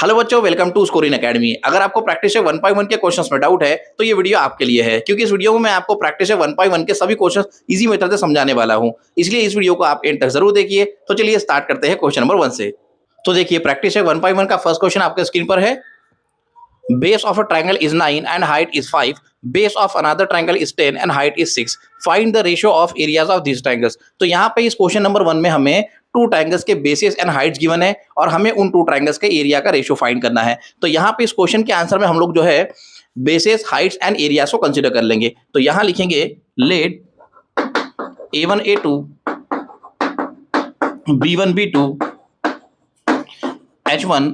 Hello बच्चों, welcome to scoring academy. अगर आपको प्रैक्टिस 1.1 के क्वेश्चंस में डाउट है तो ये वीडियो आपके लिए है, क्योंकि इस वीडियो में मैं आपको प्रैक्टिस 1.1 के सभी क्वेश्चंस इजी मेथड से समझाने वाला हूं। इसलिए इस वीडियो को आप एंड तक जरूर देखिए। तो चलिए स्टार्ट करते हैं क्वेश्चन नंबर 1 से। तो देखिए, प्रैक्टिस 1.1 का फर्स्ट क्वेश्चन आपके स्क्रीन पर है। Base of a triangle is 9 and height is 5. Base of another triangle is 10 and height is 6. Find the ratio of areas of these triangles. तो यहाँ पे इस क्वेश्चन नंबर 1 में हमें टू ट्राइंगल्स के बेसिस एंड हाइट्स गिवन है और हमें उन टू ट्राइंगल्स के एरिया का रेशियो फाइंड करना है। तो यहाँ पे इस क्वेश्चन के आंसर में हम लोग जो है बेसिस, हाइट्स एंड एरियाज को कंसीडर कर लेंगे। तो यहाँ लिखेंगे late A1 A2 B1 B2 H1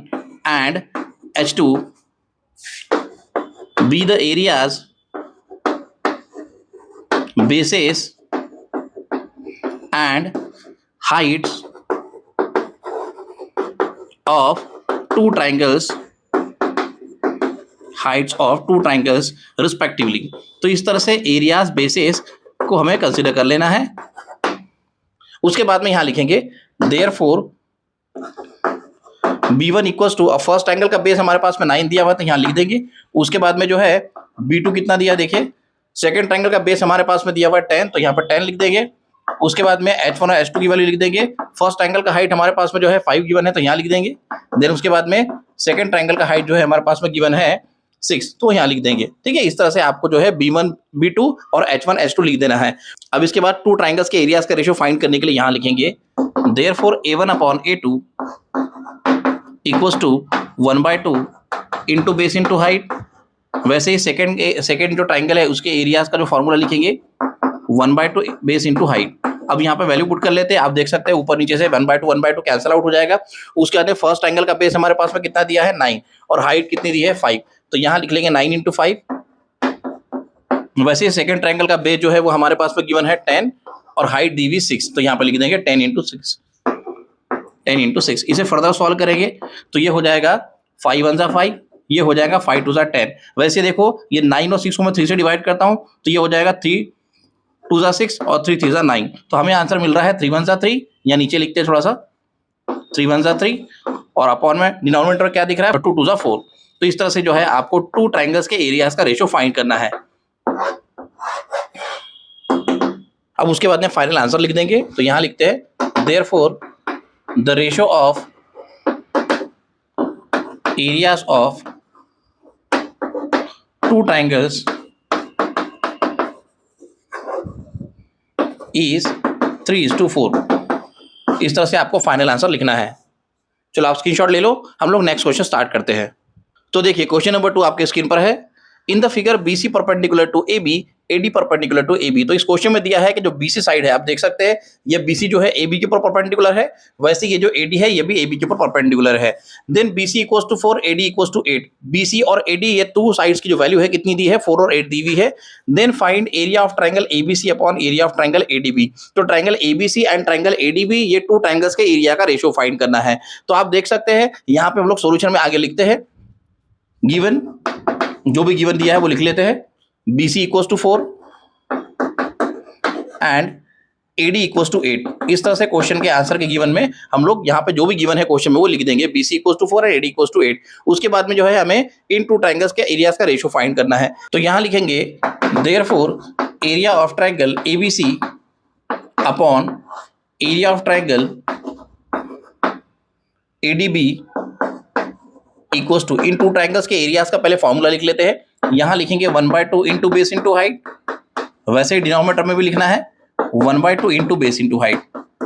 and H2 be the areas, bases and heights of two triangles, respectively। तो इस तरह से एरियाज, बेसेस को हमें कंसीडर कर लेना है। उसके बाद में यहां लिखेंगे therefore B1 equals to, first angle का बेस हमारे पास में 9 दिया हुआ है तो यहाँ लिख देंगे। उसके बाद में जो है B2 कितना दिया, देखिए सेकंड ट्रायंगल का बेस हमारे पास में दिया हुआ है 10, तो यहाँ पर 10 लिख देंगे। उसके बाद में H1 और H2 की वैल्यू लिख देंगे। फर्स्ट ट्रायंगल का हाइट हमारे पास में जो है 5 गिवन है तो यहाँ लिख देंगे। देन उसके बाद में सेकंड ट्रायंगल का हाइट जो है हमारे पास में गिवन है 6, तो यहाँ लिख देंगे। ठीक है, इस तरह से आपको जो है B1 B2 और H1 H2 लिख देना है। अब इसके बाद टू ट्रायंगल्स के एरियाज का रेशियो फाइंड करने के लिए यहाँ लिखेंगे therefore A1 upon A2 equals to 1/2 into base into height. वैसे ही सेकंड जो ट्राइंगल है उसके एरियाज का जो फॉर्मूला लिखेंगे 1/2 बेस इंटू हाइट। अब यहाँ पे वैल्यू पुट कर लेते हैं। आप देख सकते हैं ऊपर नीचे से 1/2 कैंसिल आउट हो जाएगा। उसके बाद फर्स्ट ट्राइंगल का बेस हमारे पास में कितना दिया है 9 और हाइट कितनी दी है 5, तो यहाँ लिख लेंगे 9 × 5। वैसे ही सेकंड ट्राइंगल का बेस जो है वो हमारे पास में गिवन है 10 और हाइट दी हुई 6, तो यहाँ पे लिख देंगे 10 × 6। इसे फर्दर सॉल्व करेंगे तो ये हो जाएगा 5 1 × 5, ये हो जाएगा 5 2 × 10। वैसे देखो ये 9 और 6 को मैं 3 से डिवाइड करता हूँ तो ये हो जाएगा 3 2 × 6 और 3 3 × 9। तो हमें आंसर मिल रहा है 3 1 × 3, या नीचे लिखते हैं थोड़ा सा 3 1 × 3 और अपॉन में डिनोमिनेटर क्या दिख रहा है 2 2 × 4। तो इस तरह से जो है आपको टू ट्राइंगल्स के एरियाज का रेशियो फाइंड करना है। अब उसके बाद में फाइनल आंसर लिख देंगे। तो यहाँ लिखते हैं therefore the ratio of areas of two triangles is 3:4। इस तरह से आपको फाइनल आंसर लिखना है। चलो आप स्क्रीनशॉट ले लो, हम लोग नेक्स्ट क्वेश्चन स्टार्ट करते हैं। तो देखिए क्वेश्चन नंबर 2 आपके स्क्रीन पर है। In the figure BC perpendicular to AB, AD perpendicular to AB। तो इस क्वेश्चन में दिया है कि जो BC साइड है, आप देख सकते हैं ये BC जो है AB के ऊपर परपेंडिकुलर है, वैसे ये जो AD है ये भी AB के ऊपर परपेंडिकुलर है। Then BC equals to 4, AD equals to 8। BC और AD ये टू साइड्स की जो वैल्यू है कितनी दी है 4 और 8 दी हुई है। Then find area of triangle ABC upon area of triangle ADB। तो triangle ABC and triangle ADB ये टू ट्राइंगल्स के एरिया का रेशियो फाइंड करना है। तो आप देख सकते हैं यहाँ पे हम लोग सोल्यूशन में आगे लिखते हैं, गिवन जो भी गिवन दिया है वो लिख लेते हैं। BC equals to 4 and AD equals to 8। इस तरह से क्वेश्चन के आंसर के गिवन में हम लोग यहाँ पे जो भी गिवन है क्वेश्चन में वो लिख देंगे, BC equals to 4 and AD equals to 8। उसके बाद में जो है हमें इन टू ट्राइंगल्स के एरियाज का रेशियो फाइंड करना है। तो यहाँ लिखेंगे therefore area of triangle ABC upon area of triangle ADB equals to, इन टू ट्राइंगल्स के एरियाज का पहले फॉर्मूला लिख लेते हैं। यहाँ लिखेंगे 1/2 इंटू बेस इंटू हाइट। वैसे ही डिनोमिनेटर में भी लिखना है 1/2 इंटू बेस इंटू हाइट।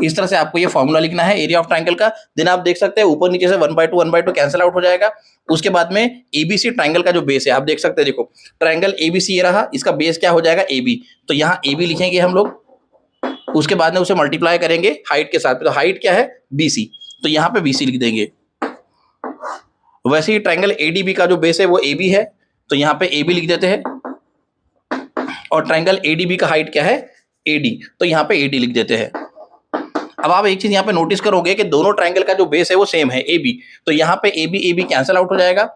इस तरह से आपको ये फॉर्मूला लिखना है एरिया ऑफ ट्राइंगल का। देन आप देख सकते हैं ऊपर नीचे से 1/2 कैंसिल आउट हो जाएगा। उसके बाद में ABC ट्राइंगल का जो बेस है आप देख सकते हैं, देखो ट्राइंगल ABC ये रहा, इसका बेस क्या हो जाएगा AB, तो यहाँ AB लिखेंगे हम लोग। उसके बाद में उसे मल्टीप्लाई करेंगे हाइट के साथ, तो हाइट क्या है BC, तो यहाँ पे BC लिख देंगे। वैसे ही ट्राइंगल ADB का जो बेस है वो AB है, तो यहाँ पे AB लिख देते हैं। और ट्राइंगल ADB का हाइट क्या है AD, तो यहाँ पे AD लिख देते हैं। अब आप एक चीज यहाँ पे नोटिस करोगे कि दोनों ट्राइंगल का जो बेस है वो सेम है AB, तो यहाँ पे AB कैंसिल आउट हो जाएगा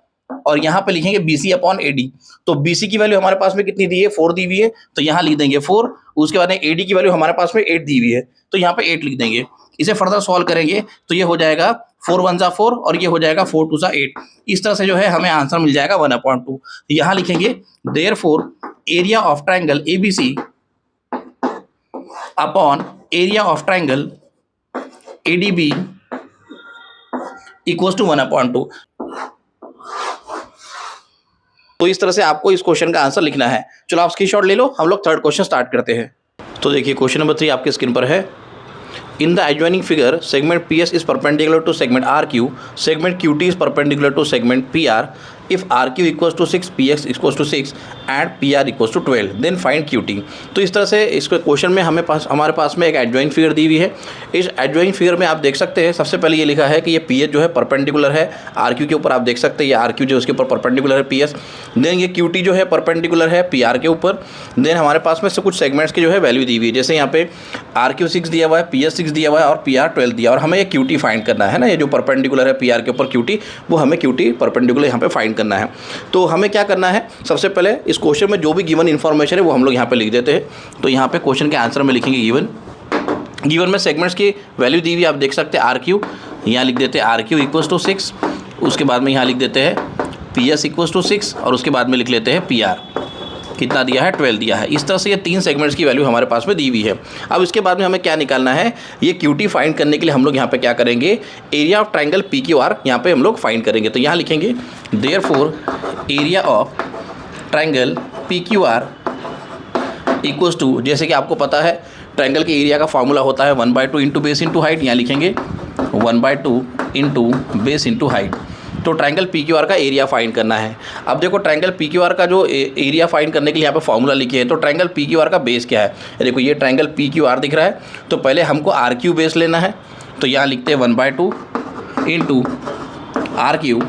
और यहाँ पे लिखेंगे BC अपॉन AD। तो BC की वैल्यू हमारे पास में कितनी दी है 4 दी हुई है, तो यहाँ लिख देंगे 4। उसके बाद AD की वैल्यू हमारे पास में 8 दी हुई है, तो यहाँ पे 8 लिख देंगे। इसे फर्दर सॉल्व करेंगे तो ये हो जाएगा 4 1 जा 4 और ये हो जाएगा 4 2 जा 8। इस तरह से जो है हमें आंसर मिल जाएगा 1/2। यहाँ लिखेंगे therefore area of triangle ABC upon area of triangle ADB equals to 1/2। तो इस तरह से आपको इस क्वेश्चन का आंसर लिखना है। चलो आप स्क्रीनशॉट ले लो, हम लोग थर्ड क्वेश्चन स्टार्ट करते हैं। तो देखिए क्वेश्चन नंबर 3 आपके स्क्रीन पर है। In the adjoining figure, segment PS is perpendicular to segment RQ, segment QT is perpendicular to segment PR. If RQ equals to 6, PX equals to 6 and PR equals to 12, then find QT। तो इस तरह से इस question में हमारे पास में एक एडजॉइंट फिगर दी हुई है। इस एडजॉइंट फिगर में आप देख सकते हैं सबसे पहले ये लिखा है कि ये PS जो है परपेंडिकुलर है RQ के ऊपर, आप देख सकते हैं ये RQ जो उसके ऊपर परपेंडिकुलर है PS। देन ये QT जो है परपेंडिकुलर है PR के ऊपर। देन हमारे पास में से कुछ सेगमेंट्स की जो है वैल्यू दी हुई है, जैसे यहाँ पे RQ 6 दिया हुआ है, PS 6 दिया हुआ है और PR 12 दिया, और हमें ये QT फाइंड करना है ना। ये जो परपेंडिकुलर है PR के ऊपर QT, वो हमें QT परपेंडिकुलर यहाँ पे फाइंड करना है। तो हमें क्या करना है, सबसे पहले इस क्वेश्चन में जो भी गिवन इन्फॉर्मेशन है वो हम लोग यहाँ पे लिख देते हैं। तो यहाँ पे क्वेश्चन के आंसर में लिखेंगे गिवन में सेगमेंट्स की वैल्यू दी हुई आप देख सकते हैं RQ, यहाँ लिख देते हैं RQ इक्वल्स टू 6, उसके बाद में यहाँ लिख देते हैं PS इक्वल्स टू 6 और उसके बाद में लिख लेते हैं PR कितना दिया है, 12 दिया है। इस तरह से ये 3 सेगमेंट्स की वैल्यू हमारे पास में दी हुई है। अब इसके बाद में हमें क्या निकालना है, ये QT फाइंड करने के लिए हम लोग यहाँ पे क्या करेंगे, एरिया ऑफ ट्राइंगल PQR यहाँ पे हम लोग फाइंड करेंगे। तो यहाँ लिखेंगे therefore area of triangle PQR equals to, जैसे कि आपको पता है ट्राइंगल के एरिया का फॉर्मूला होता है 1/2 इंटू बेस इंटू हाइट। यहाँ लिखेंगे 1/2 इंटू बेस इंटू हाइट। तो ट्राइंगल PQR का एरिया फाइंड करना है। अब देखो ट्राइंगल PQR का जो एरिया फाइंड करने के लिए यहाँ पे फॉर्मूला लिखे है, तो ट्राइंगल PQR का बेस क्या है, देखो ये ट्राइंगल PQR दिख रहा है, तो पहले हमको RQ बेस लेना है। तो यहाँ लिखते हैं 1/2 इंटू RQ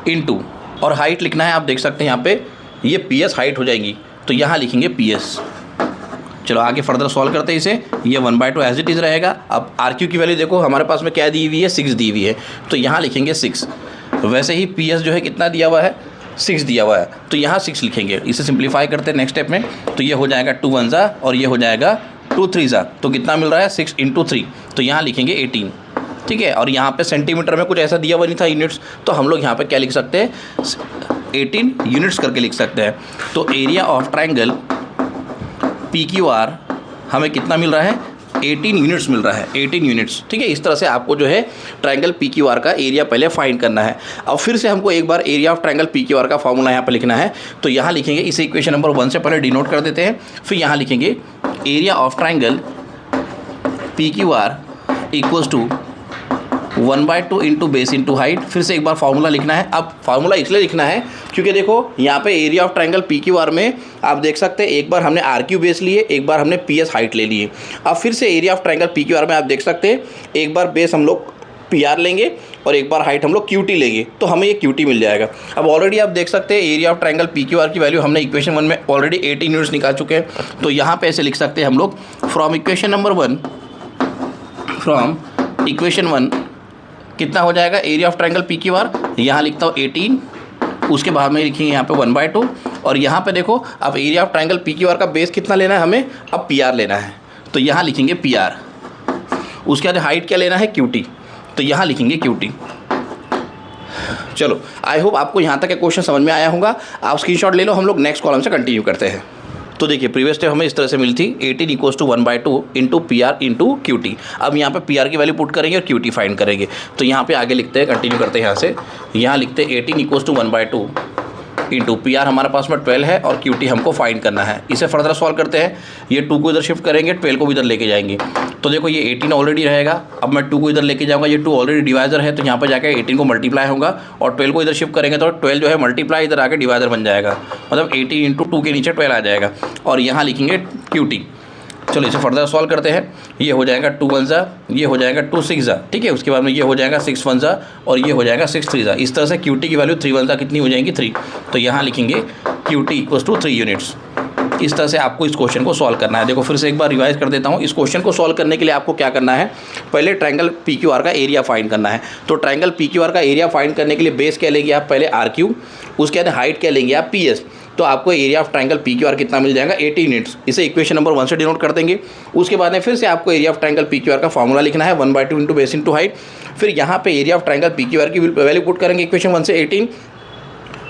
इंटू, और हाइट लिखना है, आप देख सकते हैं यहाँ पे ये PS हाइट हो जाएगी, तो यहाँ लिखेंगे PS। चलो आगे फर्दर सॉल्व करते हैं इसे। ये 1/2 एज इट इज़ रहेगा। अब RQ की वैल्यू देखो हमारे पास में क्या दी हुई है, 6 दी हुई है, तो यहाँ लिखेंगे 6। वैसे ही PS जो है कितना दिया हुआ है, 6 दिया हुआ है, तो यहाँ 6 लिखेंगे। इसे सिंप्लीफाई करते हैं नेक्स्ट स्टेप में, तो ये हो जाएगा 2 1 जा और ये हो जाएगा 2 3 जा, तो कितना मिल रहा है 6 इंटू 3, तो यहाँ लिखेंगे 18। ठीक है, और यहाँ पे सेंटीमीटर में कुछ ऐसा दिया हुआ नहीं था यूनिट्स, तो हम लोग यहाँ पे क्या लिख सकते हैं, 18 यूनिट्स करके लिख सकते हैं। तो एरिया ऑफ ट्राइंगल PQR हमें कितना मिल रहा है, 18 यूनिट्स मिल रहा है, 18 यूनिट्स। ठीक है, इस तरह से आपको जो है ट्राइंगल PQR का एरिया पहले फाइंड करना है। अब फिर से हमको एक बार एरिया ऑफ ट्राइंगल PQR का फॉर्मूला यहाँ पर लिखना है। तो यहाँ लिखेंगे, इसे इक्वेशन नंबर 1 से पहले डिनोट कर देते हैं, फिर यहाँ लिखेंगे area of triangle PQR equals to 1/2 into base into height. फिर से एक बार फार्मूला लिखना है। अब फार्मूला इसलिए लिखना है क्योंकि देखो यहाँ पे एरिया ऑफ ट्राइंगल PQR में आप देख सकते हैं एक बार हमने RQ बेस लिए, एक बार हमने PS हाइट ले लिए। अब फिर से एरिया ऑफ ट्राइंगल PQR में आप देख सकते हैं एक बार बेस हम लोग PR लेंगे और एक बार हाइट हम लोग QT लेंगे, तो हमें ये QT मिल जाएगा। अब ऑलरेडी आप देख सकते हैं एरिया ऑफ ट्राइंगल PQR की वैल्यू हमने इक्वेशन 1 में ऑलरेडी 18 यूनिट्स निकाल चुके हैं, तो यहाँ पे ऐसे लिख सकते हैं हम लोग from equation number 1, from equation 1 कितना हो जाएगा एरिया ऑफ ट्राइंगल PQR, यहाँ लिखता हूँ 18, उसके बाद में लिखेंगे यहाँ पे 1/2, और यहाँ पे देखो अब एरिया ऑफ ट्राइंगल PQR का बेस कितना लेना है हमें, अब PR लेना है, तो यहाँ लिखेंगे PR। उसके बाद हाइट क्या लेना है, QT, तो यहाँ लिखेंगे QT। चलो आई होप आपको यहाँ तक का क्वेश्चन समझ में आया होगा। आप स्क्रीनशॉट ले लो, हम लोग नेक्स्ट कॉलम से कंटिन्यू करते हैं। तो देखिए प्रीवियस स्टेप हमें इस तरह से मिली थी 18 equals to 1/2 into PR into QT। अब यहाँ पे PR की वैल्यू पुट करेंगे और QT फाइंड करेंगे। तो यहाँ पे आगे लिखते हैं, कंटिन्यू करते हैं यहाँ से। यहाँ लिखते हैं 18 इक्वल्स टू 1/2 इंटू PR हमारे पास में 12 है और QT हमको फाइंड करना है। इसे फर्दर सॉल्व करते हैं। ये 2 को इधर शिफ्ट करेंगे, 12 को भी इधर लेके जाएंगे। तो देखो ये 18 ऑलरेडी रहेगा, अब मैं 2 को इधर लेके जाऊँगा, ये 2 ऑलरेडी डिवाइजर है, तो यहाँ पर जाकर 18 को मल्टीप्लाई होगा और 12 को इधर शिफ्ट करेंगे तो 12 जो है मल्टीप्लाई इधर आके डिवाइजर बन जाएगा, मतलब 18 इंटू 2 के नीचे 12 आ जाएगा, और यहाँ लिखेंगे QT। चलो इसे फर्दर सॉल्व करते हैं। ये हो जाएगा 2 1 जा, ये हो जाएगा 2 6 जा, ठीक है। उसके बाद में ये हो जाएगा 6 1 जा और ये हो जाएगा 6 3 जा। इस तरह से QT की वैल्यू 3 1 जा कितनी हो जाएगी, 3। तो यहाँ लिखेंगे QT इक्वल्स टू 3 यूनिट्स। इस तरह से आपको इस क्वेश्चन को सॉल्व करना है। देखो फिर से एक बार रिवाइज कर देता हूँ। इस क्वेश्चन को सॉल्व करने के लिए आपको क्या करना है, पहले ट्रायंगल PQR का एरिया फाइंड करना है। तो ट्रायंगल PQR का एरिया फाइंड करने के लिए बेस क्या लेंगे आप, पहले RQ, उसके बाद हाइट क्या लेंगे आप, PS। तो आपको एरिया ऑफ ट्रायंगल PQR कितना मिल जाएगा, 80 यूनिट्स। इसे इक्वेशन नंबर 1 से डिनोट कर देंगे। उसके बाद में फिर से आपको एरिया ऑफ ट्रायंगल PQR का फॉर्मूला लिखना है, 1/2 इंटू बेस इंटू हाइट। फिर यहाँ पे एरिया ऑफ ट्रायंगल PQR की वैल्यू पुट करेंगे इक्वेशन 1 से 18।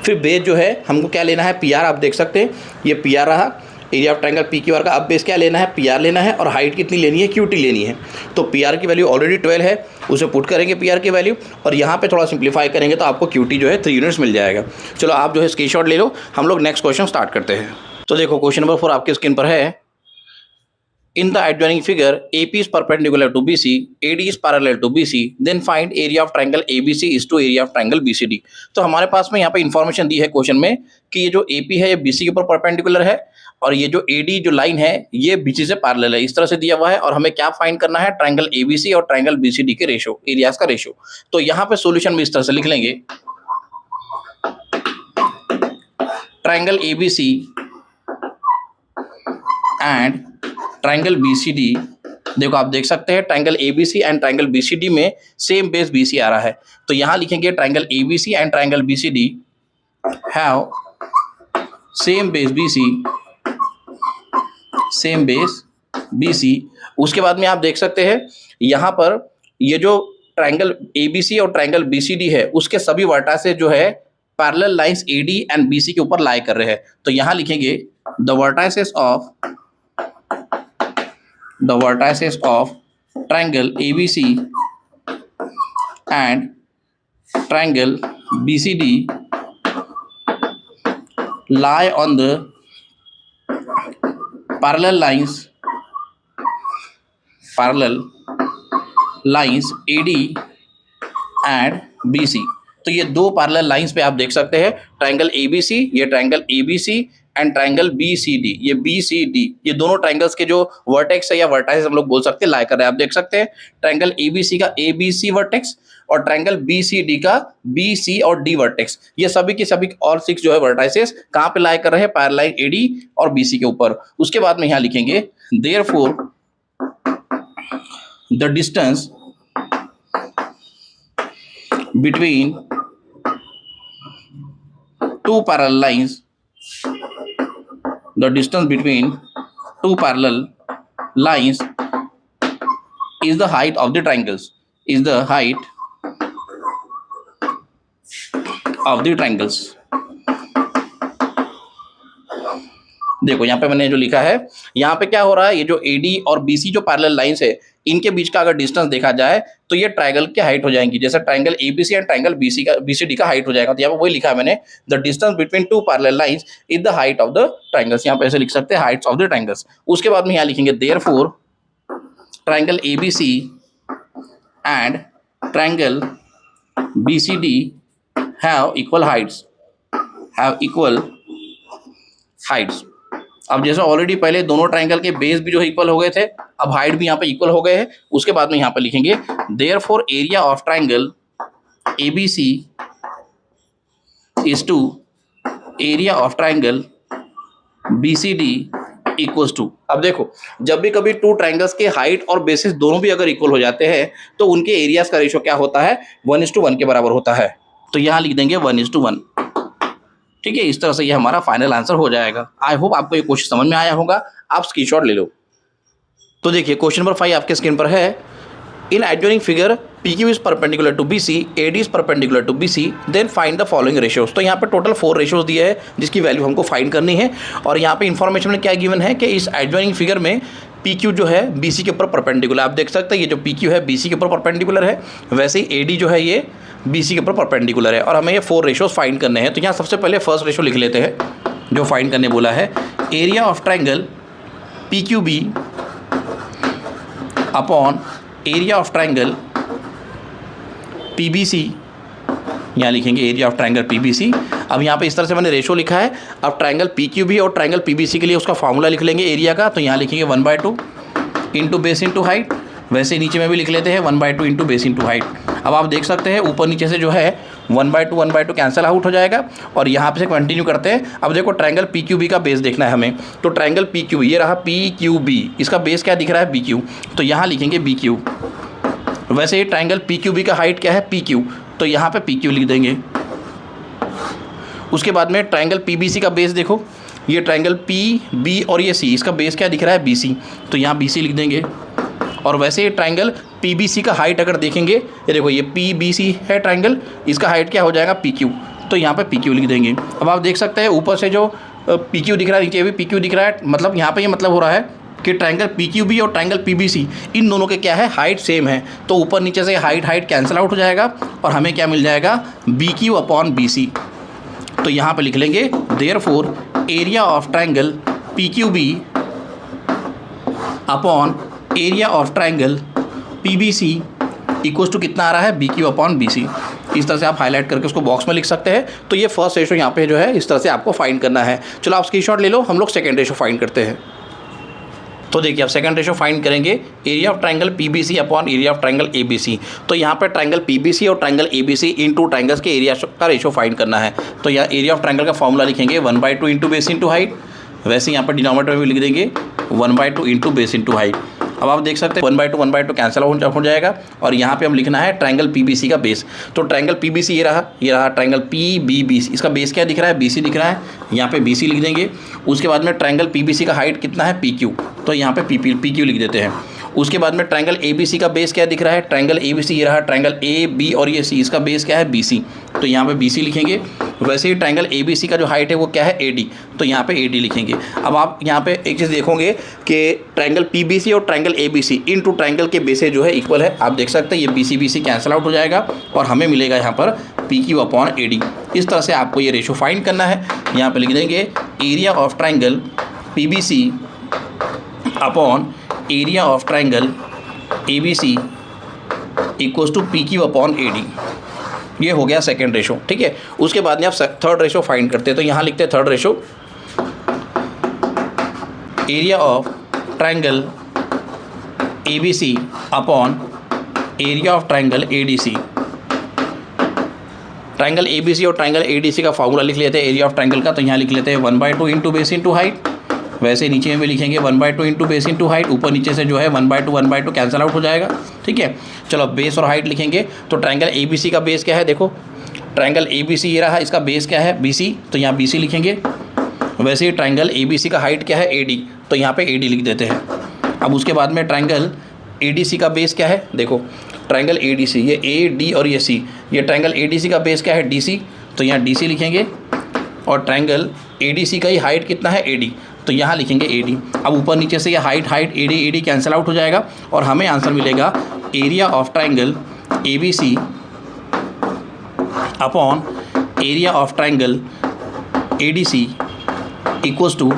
फिर बेस जो है हमको क्या लेना है, PR। आप देख सकते हैं ये PR रहा एरिया ऑफ ट्रायंगल PQR का। अब बेस क्या लेना है, PR लेना है, और हाइट कितनी लेनी है, QT लेनी है। तो PR की वैल्यू ऑलरेडी 12 है, उसे पुट करेंगे PR की वैल्यू, और यहाँ पे थोड़ा सिंप्लीफाई करेंगे तो आपको QT जो है 3 यूनिट्स मिल जाएगा। चलो आप जो है स्क्रीनशॉट ले लो, हम लोग नेक्स्ट क्वेश्चन स्टार्ट करते हैं। तो देखो क्वेश्चन नंबर 4 आपके स्क्रीन पर है। In the adjoining figure, AP is perpendicular to BC, AD is parallel to BC, then find area of triangle ABC is to area of triangle BCD। तो हमारे पास में यहाँ पे इंफॉर्मेशन दी है क्वेश्चन में कि ये जो AP है ये BC के ऊपर परपेंडिकुलर है, और ये जो AD जो लाइन है ये BC से पैरेलल है, इस तरह से दिया हुआ है। और हमें क्या फाइंड करना है, ट्रायंगल ABC और ट्रायंगल BCD के रेशो, एरियाज का रेशो। तो यहाँ पे सोल्यूशन भी इस तरह से लिख लेंगे, triangle ABC and triangle BCD। देखो आप देख सकते हैं triangle ABC and triangle BCD में सेम बेस BC आ रहा है। तो यहाँ लिखेंगे triangle ABC and triangle BCD have same base BC, same base BC। उसके बाद में आप देख सकते हैं यहाँ पर ये जो ट्रायंगल ABC और ट्रायंगल BCD है उसके सभी वर्टासेस जो है parallel lines AD and BC के ऊपर लाई कर रहे हैं। तो यहाँ लिखेंगे the vertices of triangle ABC and triangle BCD lie on the parallel lines AD and BC। तो ये दो पैरेलल लाइंस पे आप देख सकते हैं ट्रायंगल ABC, ये triangle ABC and triangle BCD, ये BCD, ये दोनों ट्रायंगल्स के जो वर्टेक्स है या वर्टाइसेस हम लोग बोल सकते हैं लाई कर रहे हैं। आप देख सकते हैं ट्रायंगल ABC का ABC वर्टेक्स और ट्रायंगल BCD का BC और D वर्टेक्स, ये सभी के सभी और 6 जो है वर्टाइसेस कहाँ पे लाई कर रहे हैं, पैरेलल लाइन AD और BC के ऊपर। उसके बाद में यहाँ लिखेंगे therefore the distance between two parallel lines, the distance between two parallel lines is the height of the triangles, is the height of the triangles। देखो यहाँ पे मैंने जो लिखा है, यहाँ पे क्या हो रहा है, ये जो AD और BC जो पैरेलल लाइंस है इनके बीच का अगर डिस्टेंस देखा जाए तो ये ट्रायंगल की हाइट हो जाएंगी, जैसे triangle ABC and triangle BCD का हाइट हो जाएगा। तो यहाँ पे वही लिखा है मैंने, the distance between two parallel lines is the height of the triangles. यहाँ पे ऐसे लिख सकते हैं हाइट्स ऑफ द ट्रायंगल्स। उसके बाद में यहाँ लिखेंगे therefore triangle ABC and triangle BCD have equal Heights. अब जैसे ऑलरेडी पहले दोनों ट्रायंगल के बेस भी जो है इक्वल हो गए थे, अब हाइट भी यहाँ पे इक्वल हो गए हैं। उसके बाद में यहाँ पे लिखेंगे therefore area of triangle ABC is to area of triangle BCD equals to. अब देखो जब भी कभी टू ट्रायंगल्स के हाइट और बेसिस दोनों भी अगर इक्वल हो जाते हैं तो उनके एरियाज का रेशो क्या होता है, 1:1 के बराबर होता है। तो यहाँ लिख देंगे 1:1। ठीक है, इस तरह से ये हमारा फाइनल आंसर हो जाएगा। आई होप आपको ये क्वेश्चन समझ में आया होगा, आप स्क्रीनशॉट ले लो। तो देखिए क्वेश्चन नंबर 5 आपके स्क्रीन पर है। In adjoining figure PQ is perpendicular to BC, AD is perpendicular to BC, then find the following ratios. तो यहाँ पे टोटल 4 रेशियोज दिए हैं जिसकी वैल्यू हमको फाइंड करनी है। और यहाँ पे इन्फॉर्मेशन में क्या गिवन है कि इस एडजॉइनिंग फिगर में PQ जो है BC के ऊपर परपेंडिकुलर, आप देख सकते हैं ये जो PQ है BC के ऊपर परपेंडिकुलर है, वैसे ही AD जो है ये BC के ऊपर परपेंडिकुलर है। और हमें ये 4 रेशियोज फाइंड करने हैं। तो यहाँ सबसे पहले फर्स्ट रेशियो लिख लेते हैं जो फाइंड करने बोला है, area of triangle PQB upon area of triangle PBC। यहाँ लिखेंगे एरिया ऑफ ट्रायंगल PBC। अब यहाँ पे इस तरह से मैंने रेशो लिखा है। अब ट्रायंगल PQB और ट्रायंगल PBC के लिए उसका फार्मूला लिख लेंगे एरिया का। तो यहाँ लिखेंगे 1/2 इंटू बेस इंटू हाइट, वैसे नीचे में भी लिख लेते हैं 1/2 इंटू बेस इंटू हाइट। अब आप देख सकते हैं ऊपर नीचे से जो है 1/2 कैंसिल आउट हो जाएगा। और यहाँ पे से कंटिन्यू करते हैं। अब देखो ट्रायंगल पी क्यू बी का बेस देखना है हमें, तो ट्रायंगल पी क्यू, ये रहा पी क्यू बी, इसका बेस क्या दिख रहा है बी क्यू, तो यहाँ लिखेंगे बी क्यू। वैसे ये ट्रायंगल पी क्यू बी का हाइट क्या है पी क्यू, तो यहाँ पे पी क्यू लिख देंगे। उसके बाद में ट्रायंगल पी बी सी का बेस देखो, ये ट्रायंगल पी बी और ये सी, इसका बेस क्या दिख रहा है बी सी, तो यहाँ बी सी लिख देंगे। और वैसे ये ट्रायंगल पी बी सी का हाइट अगर देखेंगे, ये देखो ये पी बी सी है ट्रायंगल, इसका हाइट क्या हो जाएगा पी क्यू, तो यहाँ पे पी क्यू लिख देंगे। अब आप देख सकते हैं ऊपर से जो पी क्यू दिख रहा है, नीचे भी पी क्यू दिख रहा है, मतलब यहाँ पे ये मतलब हो रहा है कि ट्रायंगल पी क्यू बी और ट्रायंगल पी बी सी इन दोनों के क्या है हाइट सेम है, तो ऊपर नीचे से हाइट कैंसिल आउट हो जाएगा और हमें क्या मिल जाएगा B Q upon B C. तो यहाँ पे लिख लेंगे therefore area of triangle P Q B upon area of triangle P B C equals to कितना आ रहा है B Q upon B C. इस तरह से आप हाईलाइट करके उसको बॉक्स में लिख सकते हैं। तो ये फर्स्ट रेशो यहाँ पे जो है इस तरह से आपको फाइंड करना है। चलो आप स्क्रीनशॉट ले लो, हम लोग सेकंड रेशो फाइंड करते हैं। तो देखिए आप सेकंड रेशो फाइंड करेंगे area of triangle PBC upon area of triangle ABC. तो यहाँ पर ट्रायंगल पीबीसी और ट्रायंगल एबीसी इन टू ट्रायंगल्स के एरिया का रेशो फाइंड करना है। तो यहाँ एरिया ऑफ ट्रायंगल का फॉर्मूला लिखेंगे 1/2 इंटू बेस इंटू हाइट, वैसे यहाँ पर डिनोमिनेटर में भी लिख देंगे 1/2 इंटू बेस इंटू हाइट। अब आप देख सकते हैं 1/2 कैंसिल हो जाएगा और यहाँ पे हम लिखना है ट्रायंगल पीबीसी का बेस। तो ट्रायंगल पीबीसी ये रहा ट्रायंगल पीबीसी, इसका बेस क्या दिख रहा है बीसी दिख रहा है, यहाँ पे बीसी लिख देंगे। उसके बाद में ट्रायंगल पीबीसी का हाइट कितना है पीक्यू, तो यहाँ पे पीक्यू लिख देते हैं। उसके बाद में ट्रायंगल एबीसी का बेस क्या दिख रहा है, ट्रायंगल एबीसी ये रहा ट्रायंगल ए बी और ये सी, इसका बेस क्या है बीसी, तो यहाँ पे बीसी लिखेंगे। वैसे ही ट्रायंगल एबीसी का जो हाइट है वो क्या है एडी, तो यहाँ पे एडी लिखेंगे। अब आप यहाँ पे एक चीज़ देखोगे कि ट्रायंगल पीबीसी और ट्रायंगल एबीसी इन टू ट्रायंगल के बेसे जो है इक्वल है। आप देख सकते हैं ये बीसी बीसी कैंसिल आउट हो जाएगा और हमें मिलेगा यहाँ पर पी क्यू अपॉन एडी। इस तरह से आपको ये रेशो फाइंड करना है। यहाँ पे लिख देंगे area of triangle PBC upon area of triangle ABC equals to P Q upon AD. ये हो गया सेकेंड रेशो, ठीक है। उसके बाद में आप थर्ड रेशो फाइंड करते हैं। तो यहाँ लिखते हैं third ratio area of triangle ABC upon area of triangle ADC. Triangle ABC और ट्रायंगल एडीसी का फॉर्मूला लिख लेते हैं एरिया ऑफ ट्रायंगल का। तो यहाँ लिख लेते हैं 1/2 इंटू बेस इंटू हाइट, वैसे नीचे में लिखेंगे 1/2 इंटू बेस इंटू हाइट, ऊपर नीचे से जो है 1/2 कैंसिल आउट हो जाएगा, ठीक है। चलो बेस और हाइट लिखेंगे। तो ट्रायंगल एबीसी का बेस क्या है, देखो ट्रायंगल एबीसी ये रहा, इसका बेस क्या है बीसी, तो यहाँ बीसी लिखेंगे। वैसे ही ट्रायंगल एबीसी का हाइट क्या है एडी, तो यहाँ पे एडी लिख देते हैं। अब उसके बाद में ट्रायंगल एडीसी का बेस क्या है, देखो ट्रायंगल एडीसी ये ए डी और ये सी, ये ट्रायंगल एडीसी का बेस क्या है डीसी, तो यहाँ डीसी लिखेंगे। और ट्रायंगल एडीसी का ही हाइट कितना है एडी, तो यहाँ लिखेंगे एडी। अब ऊपर नीचे से ये हाइट एडी कैंसिल आउट हो जाएगा और हमें आंसर मिलेगा area of triangle ABC upon area of triangle ADC equals to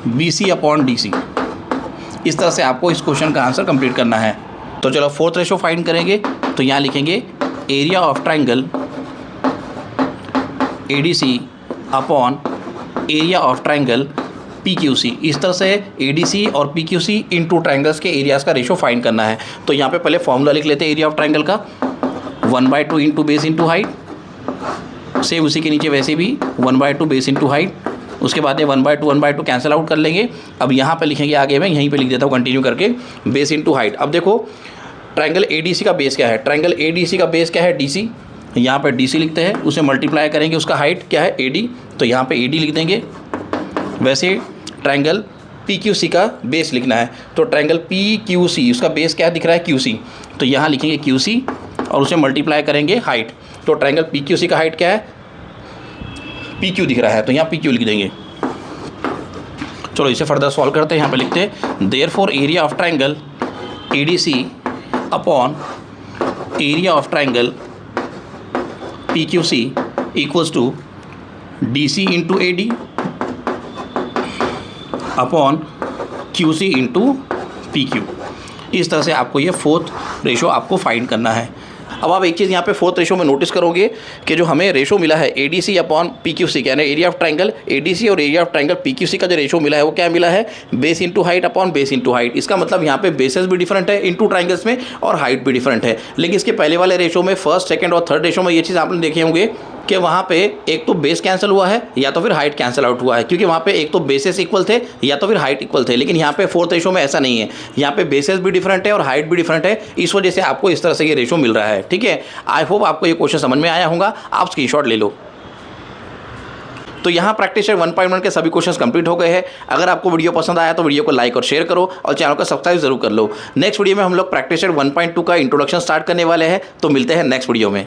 BC upon DC. इस तरह से आपको इस क्वेश्चन का आंसर कंप्लीट करना है। तो चलो फोर्थ रेशो फाइंड करेंगे। तो यहाँ लिखेंगे area of triangle ADC upon area of triangle PQC। इस तरह से ADC और PQC इन टू ट्रायंगल्स के एरियाज़ का रेशो फाइंड करना है। तो यहाँ पे पहले फॉर्मूला लिख लेते हैं एरिया ऑफ ट्रायंगल का 1/2 into base into height, same उसी के नीचे वैसे भी 1/2 बेस इंटू हाइट। उसके बाद में 1/2 कैंसिल आउट कर लेंगे। अब यहाँ पे लिखेंगे आगे मैं यहीं पे लिख देता हूँ कंटिन्यू करके बेस इंटू हाइट। अब देखो ट्रायंगल ADC का बेस क्या है, ट्रायंगल ADC का बेस क्या है DC, यहाँ पर DC लिखते हैं, उसे मल्टीप्लाई करेंगे, उसका हाइट क्या है AD, तो यहाँ पर AD लिख देंगे। वैसे ट्रायंगल PQC का बेस लिखना है। तो ट्रायंगल PQC उसका बेस क्या दिख रहा है QC, तो यहाँ लिखेंगे QC और उसे मल्टीप्लाई करेंगे हाइट। तो ट्रायंगल PQC का हाइट क्या है PQ दिख रहा है, तो यहाँ PQ लिख देंगे। चलो इसे फर्दर सॉल्व करते हैं। यहाँ पे लिखते हैं therefore area of triangle ADC upon area of triangle PQC equals to DC into AD upon QC into PQ। इस तरह से आपको ये फोर्थ रेशो आपको फाइंड करना है। अब आप एक चीज़ यहाँ पे फोर्थ रेशो में नोटिस करोगे कि जो हमें रेशो मिला है ADC अपॉन PQC, यानी एरिया ऑफ ट्रायंगल ADC और एरिया ऑफ ट्रायंगल PQC का जो रेशो मिला है वो क्या मिला है, base into height upon base into height. इसका मतलब यहाँ पे बेसेस भी डिफरेंट है इंटू ट्राइंगल्स में और हाइट भी डिफरेंट है। लेकिन इसके पहले वाले रेशो में, फर्स्ट सेकंड और थर्ड रेशो में ये चीज़ आपने देखे होंगे कि वहाँ पे एक तो बेस कैंसिल हुआ है या तो फिर हाइट कैंसिल आउट हुआ है, क्योंकि वहाँ पे एक तो बेसेस इक्वल थे या तो फिर हाइट इक्वल थे। लेकिन यहाँ पे फोर्थ रेशो में ऐसा नहीं है, यहाँ पे बेसेस भी डिफरेंट है और हाइट भी डिफरेंट है, इस वजह से आपको इस तरह से ये रेशो मिल रहा है। ठीक है, आई होप आपको ये क्वेश्चन समझ में आया होगा, आप स्क्रीनशॉट ले लो। तो यहाँ प्रैक्टिस सेट 1.1 के सभी क्वेश्चंस कंप्लीट हो गए हैं। अगर आपको वीडियो पसंद आया तो वीडियो को लाइक और शेयर करो और चैनल को सब्सक्राइब जरूर कर लो। नेक्स्ट वीडियो में हम लोग प्रैक्टिस सेट 1.2 का इंट्रोडक्शन स्टार्ट करने वाले हैं, तो मिलते हैं नेक्स्ट वीडियो में।